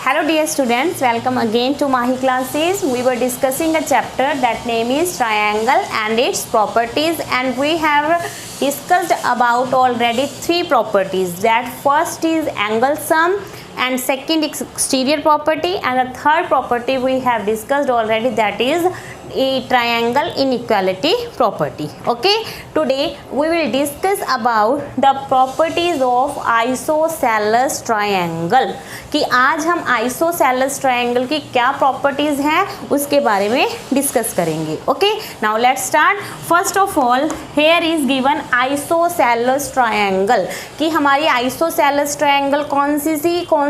Hello dear students, welcome again to Mahi classes. We were discussing a chapter that name is triangle and its properties, and we have discussed about already three properties. That first is angle sum, and second exterior property, and the third property we have discussed already, that is a triangle inequality property. Okay, today we will discuss about the properties of isosceles triangle, कि आज हम isosceles triangle की क्या properties हैं उसके बारे में discuss करेंगे. Okay, now let's start. First of all here is given isosceles triangle, कि हमारी आइसोसेलेस ट्रायंगल कौन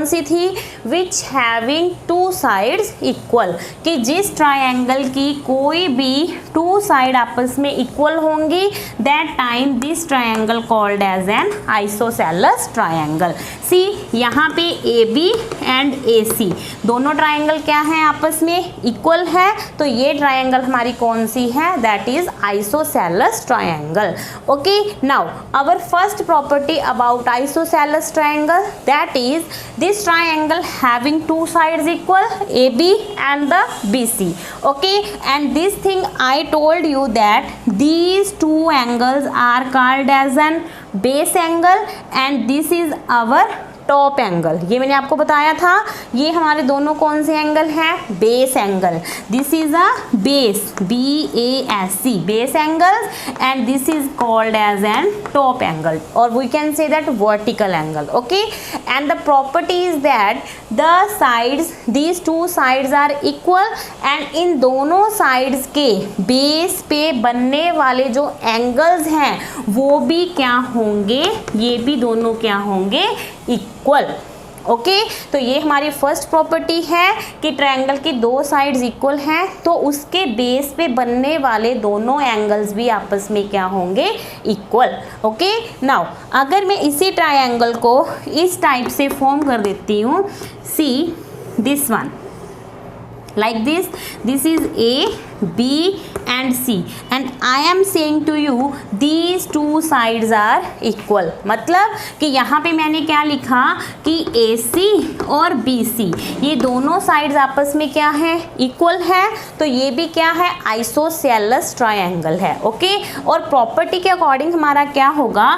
सी थी, which having two sides equal, कि जिस ट्रायंगल की कोई भी टू साइड आपस में इक्वल होंगी, that time this triangle called as an isosceles triangle. See यहाँ पे ए बी एंड ए सी दोनों ट्रायंगल क्या हैं, आपस में इक्वल है, तो ये ट्रायंगल हमारी कौन सी है, that is isosceles triangle. Okay, now our first property about isosceles triangle, that is this triangle having two sides equal, A B and the B C. Okay, and this thing I told you that these two angles are called as an base angle and this is our top angle. ये मैंने आपको बताया था, ये हमारे दोनों कौन से एंगल हैं, base angle. This is a base, BASC, base angle, and this is called as an top angle, और we can say that vertical angle. Okay, and the property is that the sides, these two sides are equal, and in दोनों sides के base पे बनने वाले जो angles हैं वो भी क्या होंगे, ये भी दोनों क्या होंगे, इक्वल. ओके, तो ये हमारी फर्स्ट प्रॉपर्टी है कि ट्रायंगल की दो साइड्स इक्वल हैं, तो उसके बेस पे बनने वाले दोनों एंगल्स भी आपस में क्या होंगे, इक्वल. ओके, नाउ अगर मैं इसी ट्रायंगल को इस टाइप से फॉर्म कर देती हूँ, see this one like this is A, B and C, and I am saying to you these two sides are equal. मतलब कि यहाँ पे मैंने क्या लिखा कि AC और BC ये दोनों साइड्स आपस में क्या है, इक्वल है, तो ये भी क्या है, आइसोसेलेस ट्रायंगल है. ओके, और प्रॉपर्टी के अकॉर्डिंग हमारा क्या होगा,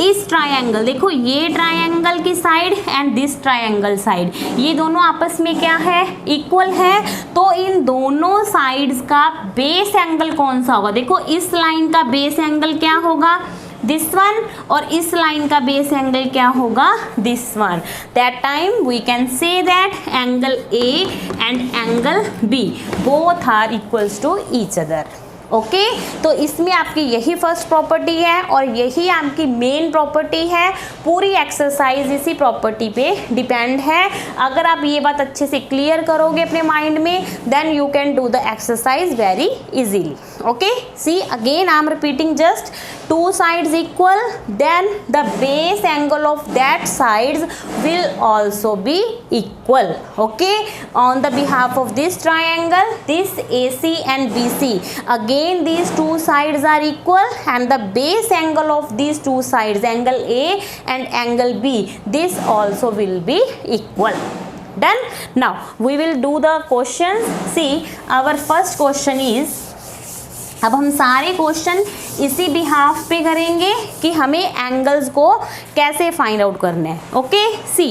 इस ट्रायंगल, देखो ये ट्रायंगल की side and this triangle side, ये दोनों आपस में क्या है, इक्वल है, तो इन दोनों साइड्स का बेस एंगल कौन सा होगा, देखो इस लाइन का बेस एंगल क्या होगा, दिस वन, और इस लाइन का बेस एंगल क्या होगा, this one. That time we can say that angle A and angle B both are equals to each other. Okay, तो इसमें आपकी यही फर्स्ट प्रॉपर्टी है और यही आपकी मेन प्रॉपर्टी है. पूरी एक्सरसाइज इसी प्रॉपर्टी पे डिपेंड है. अगर आप ये बात अच्छे से क्लियर करोगे अपने माइंड में, then you can do the exercise very easily. Okay, see again I am repeating, just two sides equal, then the base angle of that sides will also be equal. Okay, on the behalf of this triangle, this AC and BC, again these two sides are equal, and the base angle of these two sides, angle A and angle B, this also will be equal. Done. Now we will do the questions. See, our first question is, अब हम सारे question इसी behalf पे करेंगे कि हमें angles को कैसे फाइंड आउट करना है. ओके, सी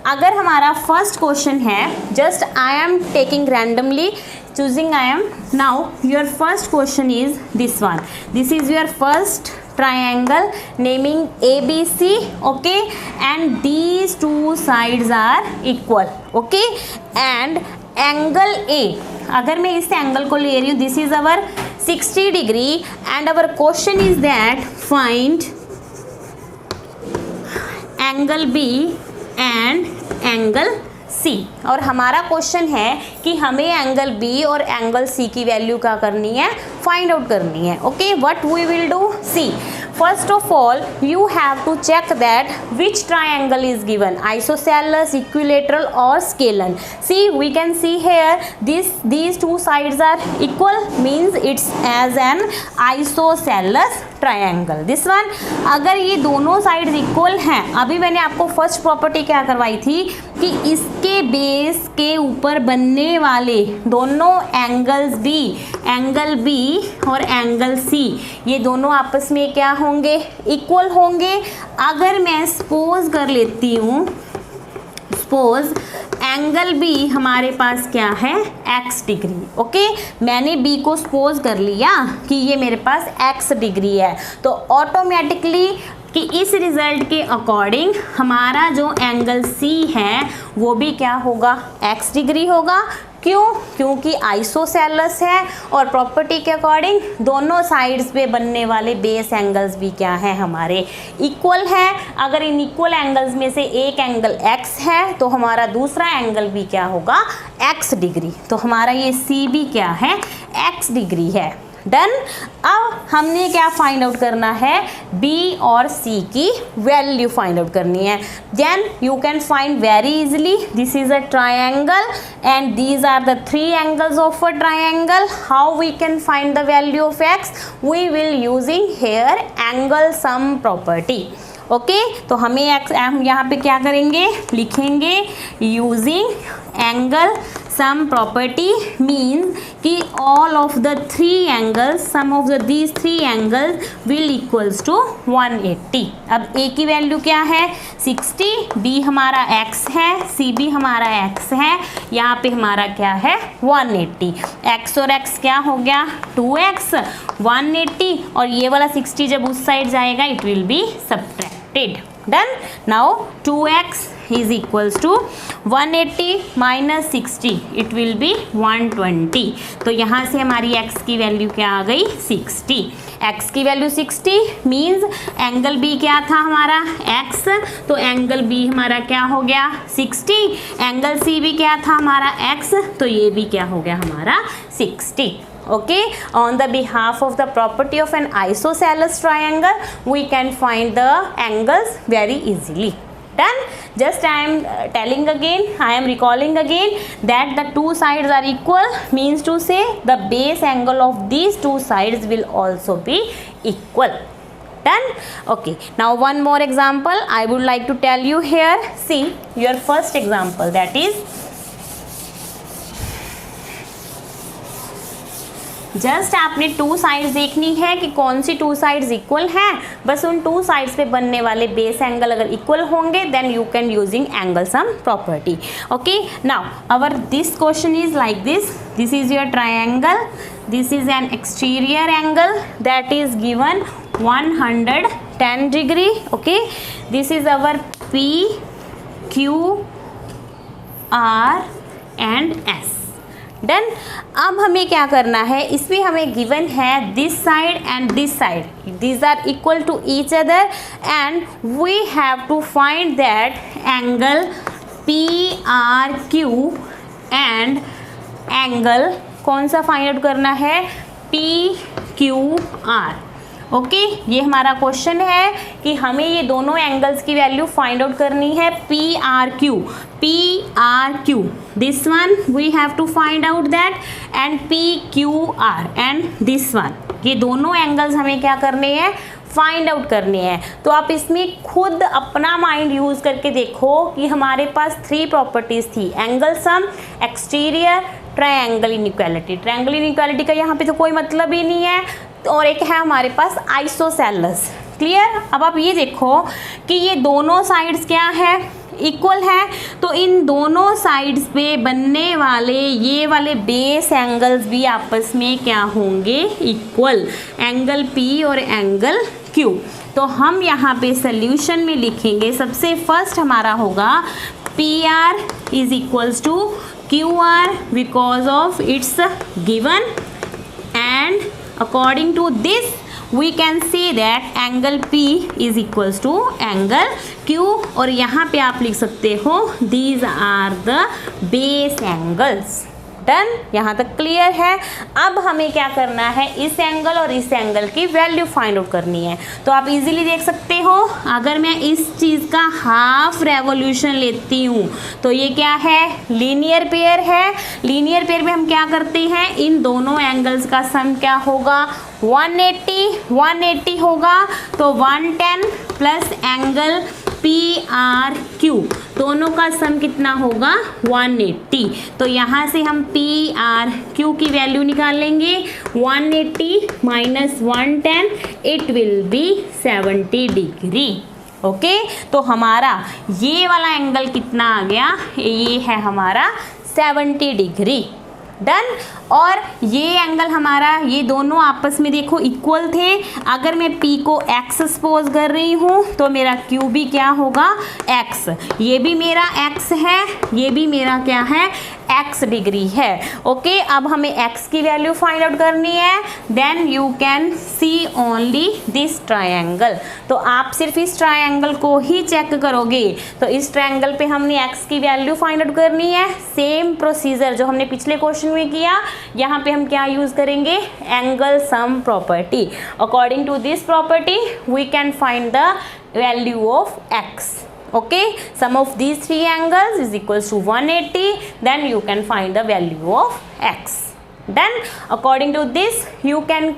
अगर हमारा फर्स्ट क्वेश्चन है, just I am taking randomly choosing, I am now your first question is this one. This is your first triangle naming ABC. Okay, and these two sides are equal. Okay, and angle A, अगर मैं इस angle को ले रही हूँ, this is our 60 degree, and our question is that find angle B and angle C. और हमारा question है कि हमें एंगल B और एंगल C की वैल्यू क्या करनी है, फाइंड आउट करनी है. Okay, what we will do, see first of all you have to check that which triangle is given, isosceles, equilateral or scalene. See, we can see here these two sides are equal, means it's as an isosceles triangle. This one, अगर ये दोनों sides equal हैं, अभी मैंने आपको first property क्या करवाई थी कि इसके बेस के ऊपर बनने वाले दोनों एंगल्स बी, एंगल बी और एंगल सी, ये दोनों आपस में क्या होंगे, इक्वल होंगे। अगर मैं सपोज कर लेती हूँ, सपोज एंगल बी हमारे पास क्या है, x डिग्री। ओके, मैंने b को सपोज कर लिया कि ये मेरे पास x डिग्री है, तो ऑटोमेटिकली कि इस रिजल्ट के अकॉर्डिंग हमारा जो एंगल C है वो भी क्या होगा, x डिग्री होगा। क्यों? क्योंकि आइसोसेलेस है और प्रॉपर्टी के अकॉर्डिंग दोनों साइड्स पे बनने वाले बेस एंगल्स भी क्या है, हमारे इक्वल है। अगर इन इक्वल एंगल्स में से एक एंगल x है तो हमारा दूसरा एंगल भी क्या होगा, x डिग्री। तो हमारा ये C भी क्या है, x डिग्री है। डन। अब हमने क्या फाइंड आउट करना है, B और C की वैल्यू फाइंड आउट करनी है। Then you can find very easily, this is a triangle and these are the three angles of a triangle. How we can find the value of x, we will using here angle sum property. Okay, तो हम यहाँ पे क्या करेंगे, लिखेंगे using angle sum property means कि all of the three angles, sum of the these three angles will equals to 180। अब a की वैल्यू क्या है, 60, b हमारा x है, c भी हमारा x है, यहाँ पे हमारा क्या है 180। x और x क्या हो गया, 2x, 180 और ये वाला 60 जब उस साइड जाएगा it will be subtracted. Done. Now 2x is equals to 180 minus 60, it will be 120। तो यहाँ से हमारी x की वैल्यू क्या आ गई, 60। x की वैल्यू 60 मीन्स एंगल b क्या था हमारा, x, तो एंगल b हमारा क्या हो गया 60, एंगल c भी क्या था हमारा x, तो ये भी क्या हो गया हमारा 60। Okay, on the behalf of the property of an isosceles triangle we can find the angles very easily. Done. Just I am telling again, I am recalling again that the two sides are equal means to say the base angle of these two sides will also be equal. Done. Okay, now one more example I would like to tell you here. See your first example, that is just आपने two sides देखनी है कि कौन सी to sides equal हैं, बस उन two sides पे बनने वाले बेस एंगल अगर इक्वल होंगे then you can using angle sum property. Okay, now our this question is like this is your triangle, this is an exterior angle that is given 110 degree. Okay, this is our P, Q, R and S। Done. अब हमें क्या करना है, इसमें हमें given है this side and this side, these are equal to each other and we have to find that angle PRQ and angle कौन सा फाइंड आउट करना है, PQR। ओके, ये हमारा क्वेश्चन है कि हमें ये दोनों एंगल्स की वैल्यू फाइंड आउट करनी है, PRQ, this one we have to find out that and PQR and this one, ये दोनों एंगल्स हमें क्या करने हैं, फाइंड आउट करने हैं। तो आप इसमें खुद अपना माइंड यूज़ करके देखो कि हमारे पास थ्री प्रॉपर्टीज़ थी, angle sum, exterior, triangle inequality. Triangle inequality का यहाँ पे तो कोई मतलब ही नहीं है, और एक है हमारे पास आइसोसेलेस। क्लियर। अब आप ये देखो कि ये दोनों साइड्स क्या है, इक्वल है, तो इन दोनों साइड्स पे बनने वाले ये वाले बेस एंगल्स भी आपस में क्या होंगे, इक्वल, एंगल P और एंगल Q। तो हम यहाँ पे सल्यूशन में लिखेंगे, सबसे फर्स्ट हमारा होगा PR is equals to QR because of its given and according to this we can say that angle P is equals to angle Q और यहाँ पे आप लिख सकते हो these are the base angles। Done, यहाँ तक क्लियर है। अब हमें क्या करना है, इस एंगल और इस एंगल की वैल्यू फाइंड आउट करनी है। तो आप इजीली देख सकते हो, अगर मैं इस चीज़ का हाफ रेवोल्यूशन लेती हूँ तो ये क्या है, लीनियर पेयर है। लीनियर पेयर में हम क्या करते हैं, इन दोनों एंगल्स का सम क्या होगा, 180 होगा, तो 110 प्लस एंगल PRQ, दोनों का सम कितना होगा 180। तो यहाँ से हम PRQ की वैल्यू निकाल लेंगे। 180 minus 110 it will be 70 degree. Okay, तो हमारा ये वाला एंगल कितना आ गया, ये है हमारा 70 डिग्री। डन। और ये एंगल हमारा, ये दोनों आपस में देखो इक्वल थे। अगर मैं P को x सपोज कर रही हूँ तो मेरा Q भी क्या होगा x। ये भी मेरा x है, ये भी मेरा क्या है x डिग्री है। ओके, अब हमें x की वैल्यू फाइंड आउट करनी है। Then you can see only this triangle. तो आप सिर्फ इस ट्रायंगल को ही चेक करोगे। तो इस ट्रायंगल पे हमने x की वैल्यू फाइंड आउट करनी है। सेम प्रोसीजर जो हमने पिछले क्वेश्चन में किया, यहाँ पे हम क्या यूज करेंगे, angle sum property. According to this property we can find the value of x. Okay, sum of these three angles is equals to 180. Then you can find the value of x. Then according to this you can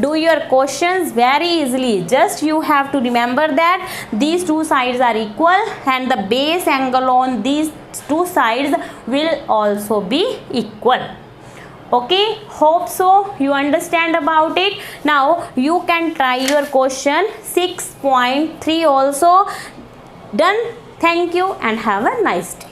do your questions very easily. Just you have to remember that these two sides are equal and the base angle on these two sides will also be equal. Okay, hope so you understand about it. Now you can try your question 6.3 also. Done. Thank you and have a nice day.